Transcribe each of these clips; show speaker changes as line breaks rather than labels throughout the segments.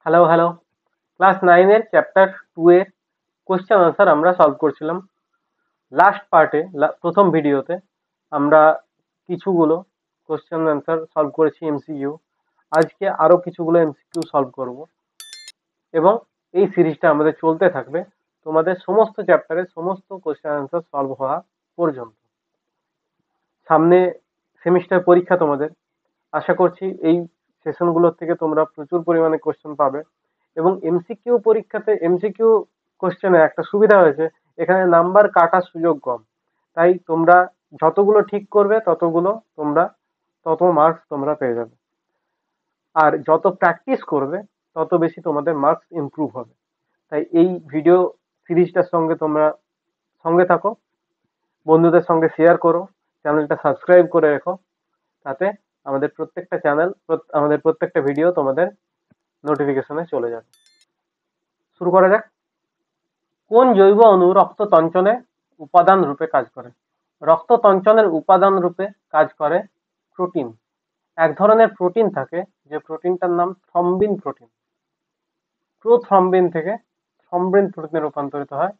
Hello hello class 9 এর chapter 2 এর question answer আমরা সলভ করছিলাম। লাস্ট পার্টে প্রথম ভিডিওতে আমরা কিছুগুলো কোশ্চেন আনসার সলভ করেছি এমসিকিউ। আজকে আরো কিছুগুলো এমসিকিউ সলভ করব এবং এই সিরিজটা আমাদের চলতে থাকবে তোমাদের সমস্ত চ্যাপ্টারের সমস্ত কোশ্চেন আনসার সলভ হওয়া পর্যন্ত। সামনে সেমিস্টার পরীক্ষা তোমাদের, আশা করছি এই সেশনগুলোর থেকে তোমরা প্রচুর পরিমাণে কোশ্চেন পাবে এবং এমসিকিউ পরীক্ষাতে এমসিকিউ কোশ্চেনে একটা সুবিধা হয়েছে, এখানে নাম্বার কাটার সুযোগ কম। তাই তোমরা যতগুলো ঠিক করবে তত মার্কস তোমরা পেয়ে যাবে, আর যত প্র্যাকটিস করবে তত বেশি তোমাদের মার্কস ইমপ্রুভ হবে। তাই এই ভিডিও সিরিজটার সঙ্গে তোমরা সঙ্গে থাকো, বন্ধুদের সঙ্গে শেয়ার করো, চ্যানেলটা সাবস্ক্রাইব করে রেখো, তাতে আমাদের প্রত্যেকটা ভিডিও তোমাদের নোটিফিকেশনে চলে যাবে। শুরু করা যাক। কোন জৈব অণু রক্ত তঞ্চনে উপাদান রূপে কাজ করে? রক্ত তঞ্চনের উপাদান রূপে কাজ করে প্রোটিন। এক ধরনের প্রোটিন থাকে যে প্রোটিনটার নাম থ্রম্বিন প্রোটিন। প্রোথ্রম্বিন থেকে থ্রম্বিন প্রোটিনে রূপান্তরিত হয়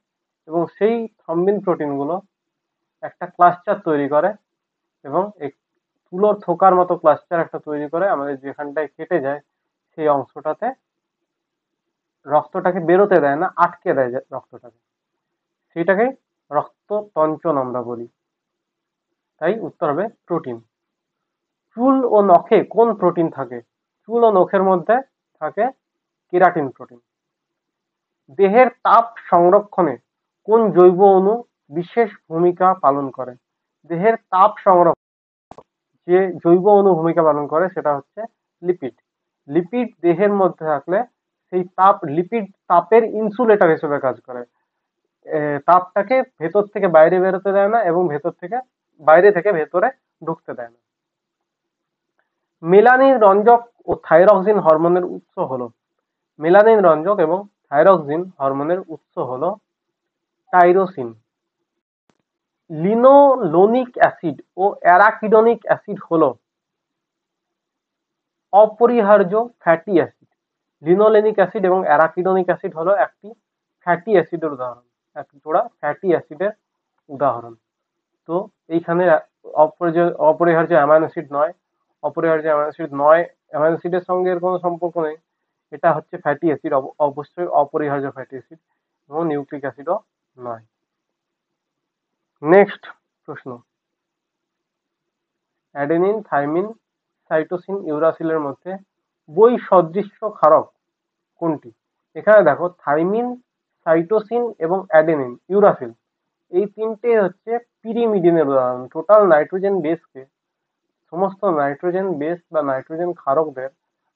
এবং সেই থ্রম্বিন প্রোটিনগুলো একটা ক্লাস্টার তৈরি করে এবং এই তুলোর থোকার মতো ক্লাস্টার একটা তৈরি করে আমাদের যেখানটায় কেটে যায় সেই অংশটাতে রক্তটাকে বেরোতে দেয় না, আটকে দেয় রক্তটাকে, সেটাকেই রক্ত তঞ্চন আমরা বলি। তাই উত্তর হবে প্রোটিন। চুল ও নখে কোন প্রোটিন থাকে? চুল ও নখের মধ্যে থাকে কেরাটিন প্রোটিন। দেহের তাপ সংরক্ষণে কোন জৈব অণু বিশেষ ভূমিকা পালন করে? দেহের তাপ সংরক্ষণ যে জৈব অণু ভূমিকা পালন করে সেটা হচ্ছে লিপিড। লিপিড দেহের মধ্যে থাকলে সেই লিপিড তাপের ইনসুলেটর হিসেবে কাজ করে। তাপটাকে ভেতর থেকে বাইরে বেরোতে দেয় না এবং বাইরে থেকে ভেতরে ঢুকতে দেয় না। মেলানিন রঞ্জক ও থাইরক্সিন হরমোনের উৎস হলো? মেলানিন রঞ্জক এবং থাইরক্সিন হরমোনের উৎস হলো টাইরোসিন। লিনোলোনিক অ্যাসিড ও অ্যারাকিডোনিক অ্যাসিড হলো অপরিহার্য ফ্যাটি অ্যাসিড। লিনোলেনিক অ্যাসিড এবং অ্যারাকিডোনিক অ্যাসিড হলো একটি ফ্যাটি অ্যাসিডের উদাহরণ, এক জোড়া ফ্যাটি অ্যাসিডের উদাহরণ। তো এইখানে অপরিহার্য অ্যামাইনো অ্যাসিড নয়, অ্যামাইনো অ্যাসিডের সঙ্গে এর কোনো সম্পর্ক নেই। এটা হচ্ছে ফ্যাটি অ্যাসিড, অবশ্যই অপরিহার্য ফ্যাটি অ্যাসিড এবং নিউক্লিক অ্যাসিডও নয়। নেক্সট প্রশ্ন, অ্যাডেনিন, থাইমিন, সাইটোসিন, ইউরাসিলের মধ্যে বৈসদৃশ্য ক্ষারক কোনটি? এখানে দেখো থাইমিন, সাইটোসিন এবং অ্যাডেনিন, ইউরাসিল এই তিনটে হচ্ছে পিরিমিডিনের উদাহরণ। টোটাল নাইট্রোজেন বেসকে, সমস্ত নাইট্রোজেন বেস বা নাইট্রোজেন ক্ষারকদের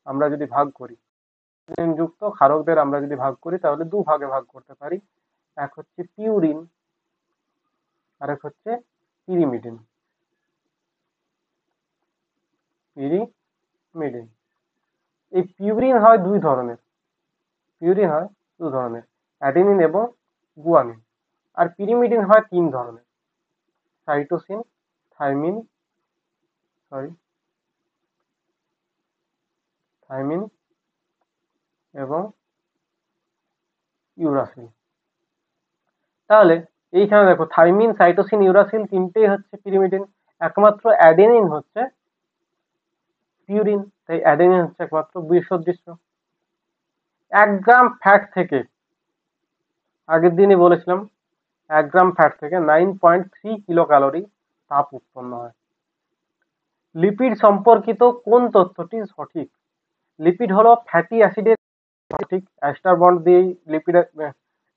আমরা যদি ভাগ করি, যুক্ত ক্ষারকদের আমরা যদি ভাগ করি তাহলে দু ভাগে ভাগ করতে পারি, এক হচ্ছে পিউরিন আর এক হচ্ছে পিরিমিডিন। এই পিউরিন হয় দুই ধরনের, অ্যাডেনিন এবং গুয়ানিন। আর পিরিমিডিন হয় তিন ধরনের, সাইটোসিন, থাইমিন এবং ইউরাসিল। তাহলে এইখানে দেখো থাইমিন, সাইটোসিন, ইউরাসিল তিনটেই হচ্ছে পিরিমিডিন, একমাত্র অ্যাডেনিন হচ্ছে পিউরিন। তাই অ্যাডেনিন হচ্ছে একমাত্র বৈসদৃশ্য। 1 গ্রাম ফ্যাট থেকে, আগের দিনই বলেছিলাম, 1 গ্রাম ফ্যাট থেকে 9.3 কিলো ক্যালোরি তাপ উৎপন্ন হয়। লিপিড সম্পর্কিত কোন তথ্যটি সঠিক? লিপিড হলো ফ্যাটি অ্যাসিডের, ঠিক এস্টার বন্ড দিয়েই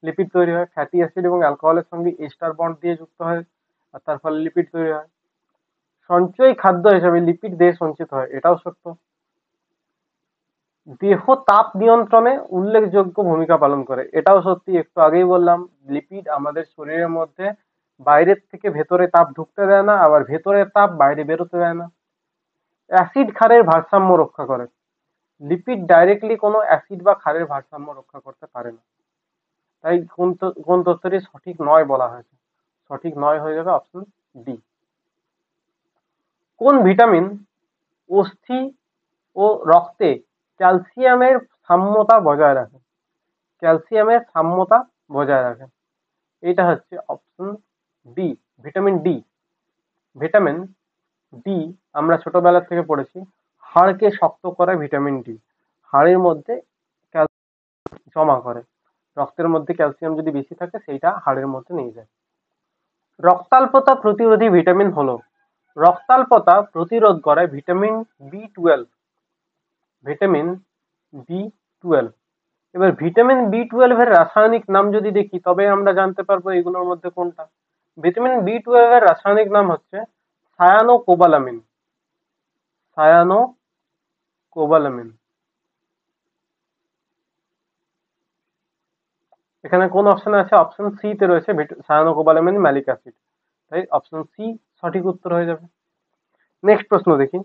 লিপিড তৈরি হয়। ফ্যাটি অ্যাসিড এবং অ্যালকোহলের সঙ্গে এস্টার বন্ড দিয়ে যুক্ত হয় আর তার ফলে লিপিড তৈরি হয়। সঞ্চয়ী খাদ্য হিসেবে লিপিড দেহে সঞ্চিত হয়, এটাও সত্য। দেহ তাপ নিয়ন্ত্রণে উল্লেখযোগ্য ভূমিকা পালন করে, এটাও সত্যি, একটু আগেই বললাম। লিপিড আমাদের শরীরের মধ্যে বাইরের থেকে ভেতরে তাপ ঢুকতে দেয় না, আবার ভেতরের তাপ বাইরে বেরোতে দেয় না। অ্যাসিড ক্ষারের ভারসাম্য রক্ষা করে, লিপিড ডাইরেক্টলি কোনো অ্যাসিড বা ক্ষারের ভারসাম্য রক্ষা করতে পারে না। তাই কোন তথ্যটি সঠিক নয় বলা হয়েছে? সঠিক নয় হয়ে যাবে অপশন ডি। কোন ভিটামিন অস্থি ও রক্তে ক্যালসিয়ামের সাম্যতা বজায় রাখে, ক্যালসিয়ামের সাম্যতা বজায় রাখে। এটা হচ্ছে option D, vitamin D. Vitamin D আমরা ছোটবেলা থেকে পড়েছি, হাড়কে শক্ত করে ভিটামিন ডি, হাড়ের মধ্যে ক্যালসিয়াম জমা করে, রক্তের মধ্যে ক্যালসিয়াম যদি বেশি থাকে সেইটা হাড়ের মধ্যে নিয়ে যায়। রক্তাল্পতা প্রতিরোধী ভিটামিন হলো, রক্তাল্পতা প্রতিরোধ করে ভিটামিন বি 12। Vitamin B 12। এবার ভিটামিন বি 12 এর রাসায়নিক নাম যদি দেখি তবে আমরা জানতে পারবো এগুলোর মধ্যে কোনটা। ভিটামিন বি 12 এর রাসায়নিক নাম হচ্ছে সায়ানোকোবালামিন। সায়ানোকোবালামিন। এখানে কোন অপশনে আছে? অপশন সি তে রয়েছে সায়ানোকোবালামিন ম্যালিক অ্যাসিড, তাই অপশন সি সঠিক উত্তর হয়ে যাবে। নেক্সট প্রশ্ন দেখি,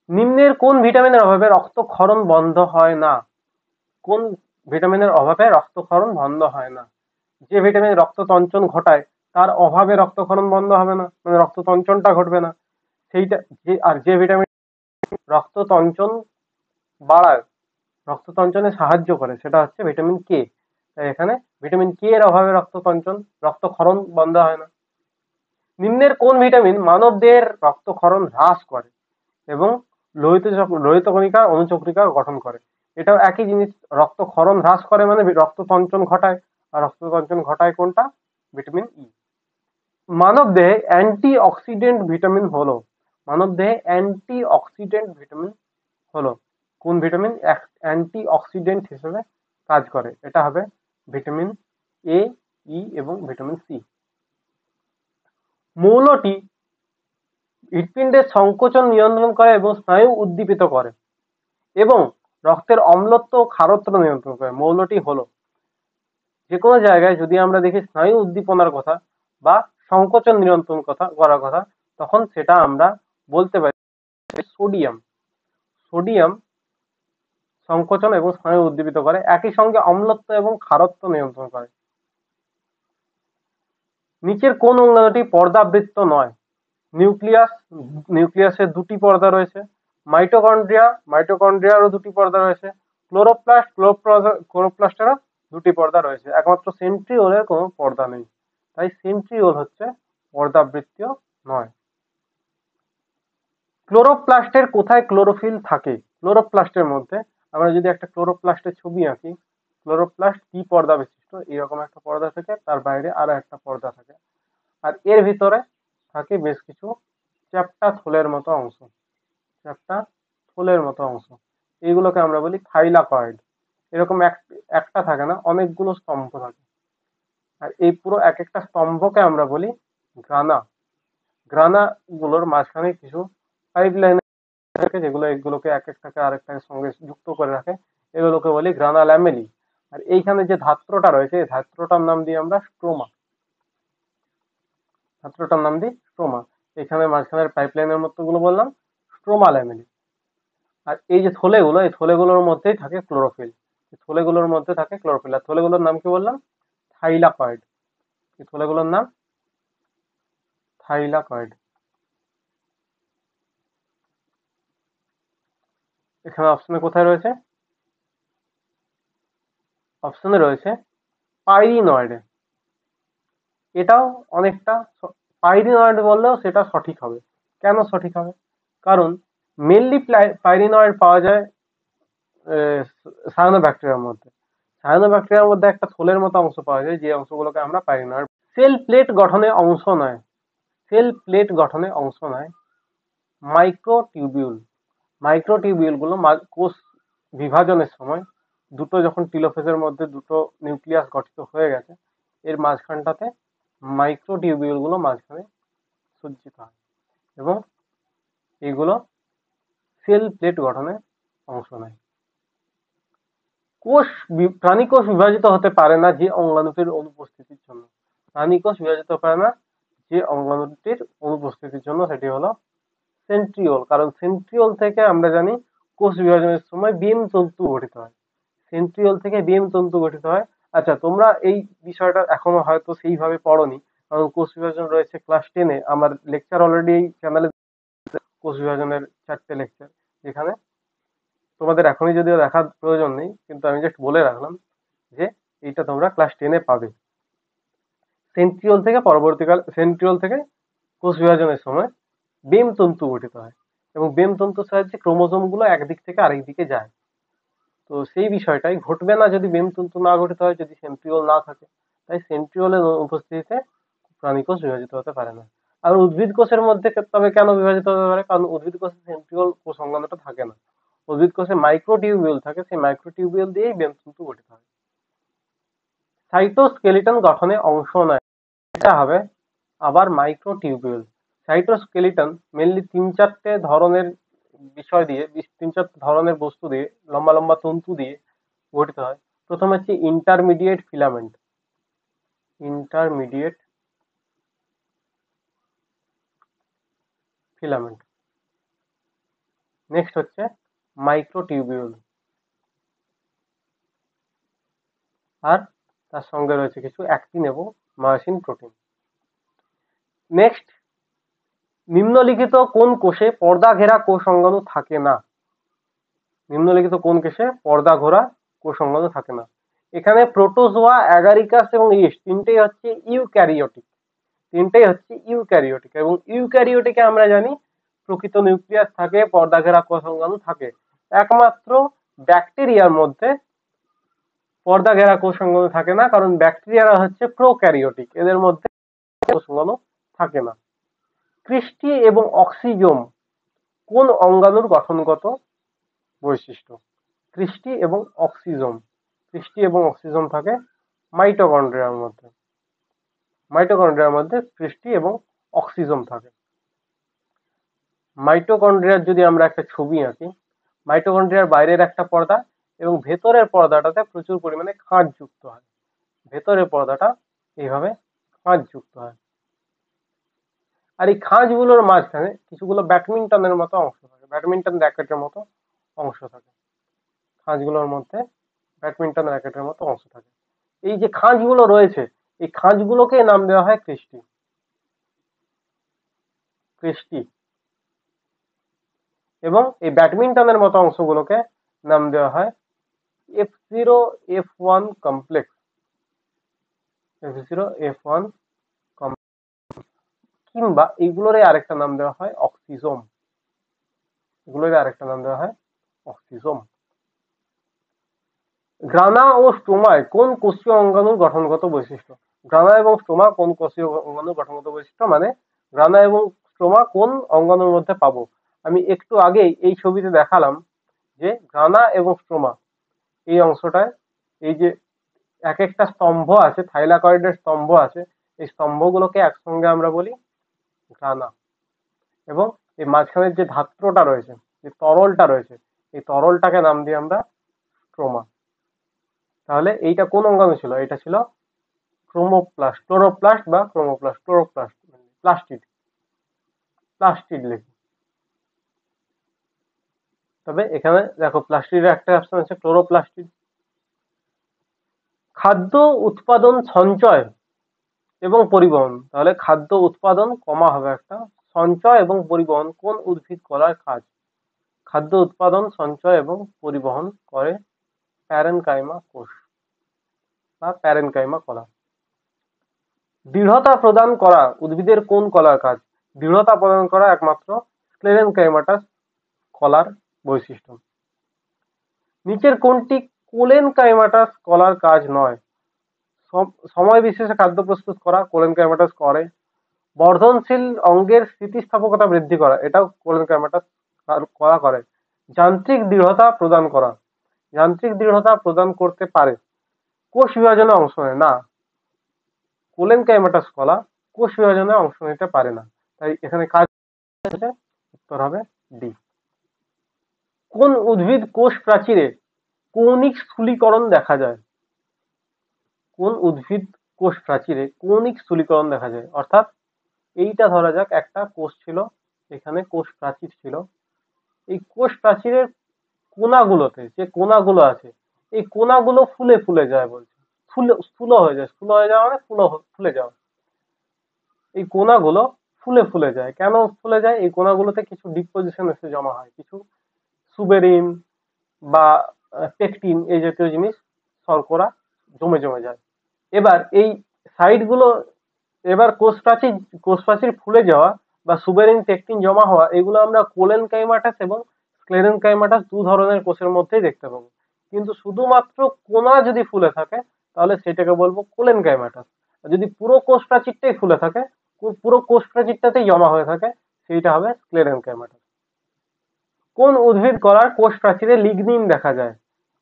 নিম্নের কোন ভিটামিনের অভাবে রক্তক্ষরণ বন্ধ হয় না? কোন ভিটামিনের অভাবে রক্তক্ষরণ বন্ধ হয় না? যে ভিটামিন রক্ত তঞ্চন ঘটায় তার অভাবে রক্তক্ষরণ বন্ধ হবে না, মানে রক্ত তঞ্চনটা ঘটবে না সেইটা। যে ভিটামিন রক্ত তঞ্চন বাড়ায়, রক্ত তঞ্চনে সাহায্য করে, সেটা হচ্ছে ভিটামিন কে। তাই এখানে ভিটামিন কে এর অভাবে রক্তক্ষরণ বন্ধ হয় না। নিম্নের কোন ভিটামিন মানবদেহের রক্তক্ষরণ হ্রাস করে এবং লোহিত কণিকা অনুচক্রিকা গঠন করে? এটাও একই জিনিস, রক্তক্ষরণ হ্রাস করে মানে রক্ত তঞ্চন ঘটায়, আর রক্ত তঞ্চন ঘটায় কোনটা? Vitamin E. মানবদেহে অ্যান্টিঅক্সিডেন্ট ভিটামিন হলো, মানবদেহে অ্যান্টিঅক্সিডেন্ট ভিটামিন হলো কোন ভিটামিন অ্যান্টিঅক্সিডেন্ট হিসেবে কাজ করে? এটা হবে ভিটামিন এ, ই এবং ভিটামিন সি। মৌলটি হৃৎপিণ্ডের সংকোচন নিয়ন্ত্রণ করে এবং স্নায়ু উদ্দীপিত করে এবং রক্তের অম্লত্ব ও ক্ষারত্ব নিয়ন্ত্রণ করে। মৌলটি হলো, যে কোনো জায়গায় যদি আমরা দেখি স্নায়ু উদ্দীপনার কথা বা সংকোচন নিয়ন্ত্রণ করার কথা, তখন সেটা আমরা বলতে পারি সোডিয়াম। সোডিয়াম সংকোচন এবং স্নায়ু উদ্দীপিত করে, একই সঙ্গে অম্লত্ব এবং ক্ষারত্ব নিয়ন্ত্রণ করে। নিচের কোন অঙ্গাণুটি পর্দাবৃত্ত নয়? নিউক্লিয়াস, নিউক্লিয়াসের দুটি পর্দা রয়েছে। মাইটোকন্ড্রিয়া, মাইটোকন্ড্রিয়ারও দুটি পর্দা রয়েছে। ক্লোরোপ্লাস্ট, ক্লোরোপ্লাস্টেরও দুটি পর্দা রয়েছে। একমাত্র সেন্ট্রিওলের কোনো পর্দা নেই, তাই সেন্ট্রিওল হচ্ছে পর্দাবৃত্তীয় নয়। ক্লোরোপ্লাস্টের কোথায় ক্লোরোফিল থাকে? ক্লোরোপ্লাস্টের মধ্যে আমরা যদি একটা ক্লোরোপ্লাস্টের ছবি আঁকি, ক্লোরোপ্লাস্ট কি পর্দা বিশিষ্ট, এরকম একটা পর্দা থাকে, তার বাইরে আরো একটা পর্দা থাকে, আর এর ভিতরে থাকে বেশ কিছু চ্যাপ্টা থলের মতো অংশ, চ্যাপ্টা থলের মতো অংশ। এইগুলোকে আমরা বলি থাইলাকয়েড। এরকম একটা থাকে না, অনেকগুলো স্তম্ভ থাকে, আর এই পুরো এক একটা স্তম্ভকে আমরা বলি গ্রানা। গ্রানা গুলোর মাঝখানে কিছু পাইপলাইন থাকে যেগুলো এগুলোকে এক একটাকে আরেকটাকে সঙ্গে যুক্ত করে রাখে, এগুলোকে বলি গ্রানা ল্যামেলি। আর এইখানে যে ধাত্রটা রয়েছে, এই ধাত্রটার নাম দিই আমরা স্ট্রোমা। ধাত্রটার নাম দিই স্ট্রোমা। এখানে মাঝখানের পাইপলাইনের মতো গুলো বললাম স্ট্রোমা ল্যামেলি। আর এই যে থলেগুলো, এই থলেগুলোর মধ্যেই থাকে ক্লোরোফিল। থলেগুলোর মধ্যে থাকে ক্লোরোফিল, আর থলেগুলোর নাম কি বললাম? থাইলাকয়েড। এই থলেগুলোর নাম থাইলাকয়েড। এখানে অপশনে কোথায় রয়েছে? অপশনে রয়েছে পাইরিনয়েডে। এটাও অনেকটা পাইরিনয়েড বললেও সেটা সঠিক হবে। কেন সঠিক হবে? কারণ মেনলি পাইরিনয়েড পাওয়া যায় সায়ানোব্যাকটেরিয়ার মধ্যে। সায়ানোব্যাকটেরিয়ার মধ্যে একটা থলের মতো অংশ পাওয়া যায়, যে অংশগুলোকে আমরা পাইরিনয়েড। সেল প্লেট গঠনে অংশ নেয়, সেল প্লেট গঠনে অংশ নেয় মাইক্রোটিউবিউল। মাইক্রোটিউবিউল গুলো কোষ বিভাজনের সময় দুটো যখন টিলোফেজের মধ্যে দুটো নিউক্লিয়াস গঠিত হয়ে গেছে, এর মাঝখানটাতে মাইক্রোটিউবিউল গুলো মাঝখানে সজ্জিত হয় এবং এগুলো সেল প্লেট গঠনে অংশ নেয়। প্রাণী কোষ বিভাজিত হতে পারে না যে অঙ্গাণুটির অনুপস্থিতির জন্য। প্রাণী কোষ বিভাজিত পারে না যে অঙ্গাণুটির অনুপস্থিতির জন্য, সেটি হলো সেন্ট্রিওল। কারণ সেন্ট্রিওল থেকে আমরা জানি কোষ বিভাজনের সময় বিম তন্তু গঠিত হয়, সেন্ট্রিওল থেকে বিম তন্তু গঠিত হয়। আচ্ছা, তোমরা এই বিষয়টা এখনো হয়তো সেইভাবে পড়োনি, কারণ কোষ বিভাজন রয়েছে ক্লাস 10-এ। আমার লেকচার অলরেডি এই চ্যানেলে কোষ বিভাজনের 4টে লেকচার, যেখানে তোমাদের এখনই যদিও দেখার প্রয়োজন নেই, কিন্তু আমি জাস্ট বলে রাখলাম যে এইটা তোমরা ক্লাস 10-এ পাবে। সেন্ট্রিওল থেকে কোষ বিভাজনের সময় বেম তন্তু গঠিত হয় এবং বেম তন্তুর সাহায্যে ক্রোমোজোম গুলো একদিক থেকে আরেক দিকে যায়। তো সেই বিষয়টাই ঘটবে না যদি বেম তন্তু না গঠিত হয়, যদি সেন্ট্রিওল না থাকে। তাই সেন্ট্রিওলের উপস্থিতিতে প্রাণী কোষ বিভাজিত হতে পারে না। আর উদ্ভিদ কোষের মধ্যে তবে কেন বিভাজিত হতে পারে? কারণ উদ্ভিদ কোষে সেন্ট্রিওল কোষ সংলগ্নটা থাকে না। উদ্ভিদ কোষে মাইক্রোটিউবিউল থাকে, সেই মাইক্রোটিউবিউল দিয়েই বেম তন্তু গঠিত হয়। সাইটোস্কেলিটন গঠনে অংশ নেয়, এটা হবে আবার মাইক্রোটিউবিউল। সাইটোস্কেলিটন মেনলি 3-4টে ধরনের বিষয় দিয়ে, 3-4 ধরনের বস্তু দিয়ে, লম্বা লম্বা তন্তু দিয়ে গঠিত হয়। প্রথম হচ্ছে intermediate filament. Intermediate filament. Next হচ্ছে মাইক্রোটিউবিউল, আর তার সঙ্গে রয়েছে কিছু অ্যাক্টিন এবং মায়োসিন প্রোটিন। নেক্সট, নিম্নলিখিত কোন কোষে পর্দা ঘেরা কোষ অঙ্গাণু থাকে না? নিম্নলিখিত কোন কোষে পর্দা ঘেরা কোষ অঙ্গাণু থাকে না? এখানে প্রোটোজোয়া, অ্যাগারিকাস এবং ইস্ট তিনটেই হচ্ছে ইউক্যারিওটিক এবং ইউক্যারিওটিকে আমরা জানি প্রকৃত নিউক্লিয়াস থাকে, পর্দা ঘেরা কোষ অঙ্গাণু থাকে। একমাত্র ব্যাকটেরিয়ার মধ্যে পর্দা ঘেরা কোষ অঙ্গাণু থাকে না, কারণ ব্যাকটেরিয়ারা হচ্ছে প্রোক্যারিওটিক, এদের মধ্যে কোষ অঙ্গাণু থাকে না। ক্রিস্টি এবং অক্সিজোম কোন অঙ্গাণুর গঠনগত বৈশিষ্ট্য? ক্রিস্টি এবং অক্সিজোম থাকে মাইটোকন্ড্রিয়ার মধ্যে। ক্রিস্টি এবং অক্সিজোম থাকে। মাইটোকন্ড্রিয়ার যদি আমরা একটা ছবি আঁকি, মাইটোকন্ড্রিয়ার বাইরের একটা পর্দা এবং ভেতরের পর্দাটাতে প্রচুর পরিমাণে খাঁজ যুক্ত হয়। ভেতরের পর্দাটা এইভাবে খাঁজ যুক্ত হয়, আর এই খাঁজগুলোর মাঝখানে কিছুগুলো ব্যাডমিন্টনের মতো অংশ থাকে, ব্যাডমিন্টন র্যাকেটের মতো অংশ থাকে। খাঁজগুলোর মধ্যে ব্যাডমিন্টন র্যাকেটের মতো অংশ থাকে। এই যে খাঁজগুলো রয়েছে, এই খাঁজগুলোকে নাম দেওয়া হয় ক্রিস্টি। এবং এই ব্যাডমিন্টনের মতো অংশগুলোকে নাম দেওয়া হয় F0 F1 complex. F0 F1 কিংবা এইগুলোরই আরেকটা নাম দেওয়া হয় অক্সিজোম। গ্রানা ও স্ট্রোমায় কোন কোষীয় অঙ্গাণুর গঠনগত বৈশিষ্ট্য? গ্রানা এবং স্ট্রোমা কোন কোষীয় অঙ্গাণুর গঠনগত বৈশিষ্ট্য, মানে গ্রানা এবং স্ট্রোমা কোন অঙ্গাণুর মধ্যে পাবো? আমি একটু আগেই এই ছবিতে দেখালাম যে গ্রানা এবং স্ট্রোমা এই অংশটায়, এই যে এক একটা স্তম্ভ আছে, থাইলাকয়েডের স্তম্ভ আছে, এই স্তম্ভগুলোকে একসঙ্গে আমরা বলি গ্রানা। এবং এই মাঝখানের যে ধাত্রটা রয়েছে, যে তরলটা রয়েছে, এই তরলটাকে নাম দিই আমরা স্ট্রোমা। তাহলে এইটা কোন অঙ্গাণু ছিল? এটা ছিল ক্লোরোপ্লাস্ট বা প্লাস্টিড লিখি। তবে এখানে দেখো প্লাস্টিডের একটা অপশন আছে ক্লোরোপ্লাস্টিড। খাদ্য উৎপাদন, সঞ্চয় এবং পরিবহন। তাহলে খাদ্য উৎপাদন কমা হবে একটা, সঞ্চয় এবং পরিবহন কোন উদ্ভিদ কলার কাজ? খাদ্য উৎপাদন, সঞ্চয় এবং পরিবহন করে প্যারেনকাইমা কোষ বা প্যারেনকাইমা কলা। দৃঢ়তা প্রদান করা উদ্ভিদের কোন কলার কাজ? দৃঢ়তা প্রদান করা একমাত্র স্ক্লেরেনকাইমাটাস কলার বৈশিষ্ট্য। নিচের কোনটি কোলেনকাইমাটাস কলার কাজ নয়? সময় বিশেষে খাদ্য প্রস্তুত করা কোলেনকাইমাটাস করে। বর্ধনশীল অঙ্গের স্থিতিস্থাপকতা বৃদ্ধি করা, এটাও কোলেনকাইমাটাস কলা করে। যান্ত্রিক দৃঢ়তা প্রদান করা, যান্ত্রিক দৃঢ়তা প্রদান করতে পারে। কোষ বিভাজনে অংশ নেয় না, কোলেনকাইমাটাস কলা কোষ বিভাজনে অংশ নিতে পারে না। তাই এখানে কাজ উত্তর হবে ডি। কোন উদ্ভিদ কোষ প্রাচীরে কৌণিক স্থূলীকরণ দেখা যায়? কোন উদ্ভিদ কোষ প্রাচীরে কৌণিক স্থূলীকরণ দেখা যায়? অর্থাৎ এইটা ধরা যাক একটা কোষ ছিল, এখানে কোষ প্রাচীর ছিল, এই কোষ প্রাচীরের কোনাগুলোতে যে কোনাগুলো আছে, এই কোনাগুলো ফুলে ফুলে যায়, বলছে স্থূল হয়ে যায়। স্থূল হয়ে যাওয়া মানে ফুলে যাওয়া। এই কোনাগুলো ফুলে ফুলে যায়। কেন ফুলে যায়? এই কণাগুলোতে কিছু ডিপোজিশন এসে জমা হয়, কিছু সুবেরিন বা পেকটিন এই জাতীয় জিনিস শর্করা জমে জমে যায়। এবার এই সাইটগুলো, এবার কোষপ্রাচীর ফুলে যাওয়া বা সুবেরিন পেকটিন জমা হওয়া, এগুলো আমরা কোলেনকাইমাটাস এবং স্ক্লেরেনকাইমাটাস দু ধরনের কোষের মধ্যেই দেখতে পাবো। কিন্তু শুধুমাত্র কোনা যদি ফুলে থাকে তাহলে সেটাকে বলবো কোলেনকাইমাটাস। আর যদি পুরো কোষ প্রাচীরটাই ফুলে থাকে, পুরো কোষ প্রাচীরটাতেই জমা হয়ে থাকে, সেইটা হবে স্ক্লেরেনকাইমাটাস। কোন উদ্ভিদ কলার কোষ প্রাচীরে লিগনিন দেখা যায়?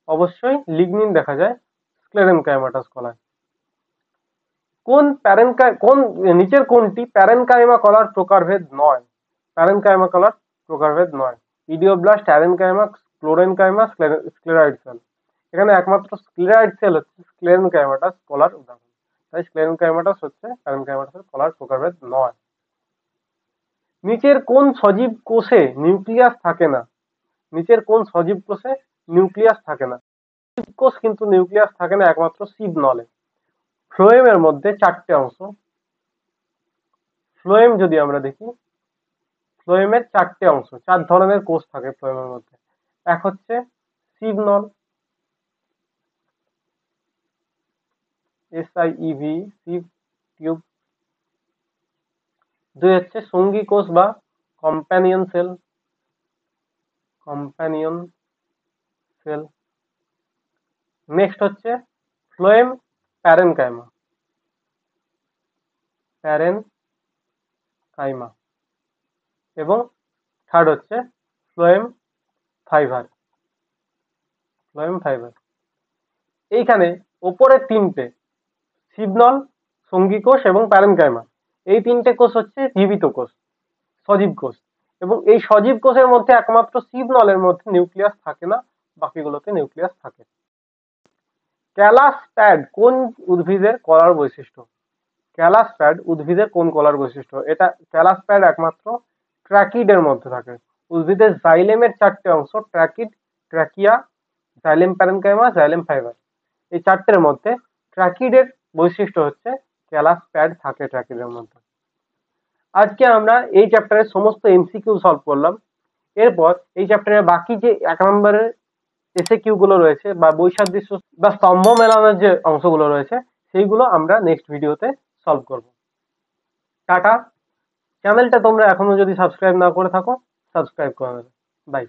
অবশ্যই লিগনিন দেখা যায় স্ক্লেরেনকাইমাটাস কলায়। কোন নিচের কোনটি প্যারেনকাইমা কলার প্রকারভেদ নয়? প্যারেনকাইমা কলার প্রকারভেদ নয়। ইডিওব্লাস্ট, অ্যারেনকাইমা, ক্লোরেনকাইমা, স্ক্লেরয়েড সেল। এখানে একমাত্র স্ক্লেরয়েড সেল হচ্ছে স্ক্লেরেনকাইমাটাস কলার উদাহরণ। তাই স্ক্লেরেনকাইমাটাস হচ্ছে প্যারেনকাইমাটাস কলার প্রকারভেদ নয়। নিচের কোন সজীব কোষে নিউক্লিয়াস থাকে না? নিচের কোন সজীব কোষে নিউক্লিয়াস থাকে না? সজীব কোষ কিন্তু নিউক্লিয়াস থাকে না একমাত্র সিব নলে। ফ্লোয়েমের মধ্যে চারটে অংশ। ফ্লোয়েম যদি আমরা দেখি, ফ্লোয়েমের চারটে অংশ, চার ধরনের কোষ থাকে ফ্লোয়েমের মধ্যে। এক হচ্ছে সিভ নল, SIEV, সিভ টিউব। দুই হচ্ছে সঙ্গী কোষ বা companion cell, companion cell. Next হচ্ছে ফ্লোয়েম প্যারেনকাইমা, প্যারেনকাইমা। এবং থার্ড হচ্ছে ফ্লোয়েম ফাইবার, ফ্লোয়েম ফাইবার। এইখানে ওপরের তিনটে সিবনল, সঙ্গী কোষ এবং প্যারেনকাইমা, এই তিনটে কোষ হচ্ছে জীবিত কোষ, সজীব কোষ। এবং এই সজীব কোষের মধ্যে একমাত্র সিবনলের মধ্যে নিউক্লিয়াস থাকে না, বাকিগুলোতে নিউক্লিয়াস থাকে। ক্যালাস প্যাড কোন উদ্ভিদের কলার বৈশিষ্ট্য? ক্যালাস প্যাড উদ্ভিদের কোন কলার বৈশিষ্ট্য? এটা ক্যালাস প্যাড একমাত্র ট্র্যাকিডের মধ্যে থাকে। উদ্ভিদের জাইলেমের চারটে অংশ, tracheid, trachea, xylem parenchyma, xylem fibre. এই চারটের মধ্যে ট্র্যাকিডের বৈশিষ্ট্য হচ্ছে ক্যালাস প্যাড থাকে ট্র্যাকিডের মধ্যে। আজকে আমরা এই চ্যাপ্টারের সমস্ত MCQ সলভ করলাম। এরপর এই চ্যাপ্টারের বাকি যে 1 নম্বরের SAQ গুলো রয়েছে বা বৈসাদৃশ্য বা স্তম্ভ মেলানোর যে অংশগুলো রয়েছে, সেইগুলো আমরা নেক্সট ভিডিওতে সলভ করব। টাটা। চ্যানেলটা তোমরা এখনো যদি সাবস্ক্রাইব না করে থাকো, সাবস্ক্রাইব করে নেবে। বাই।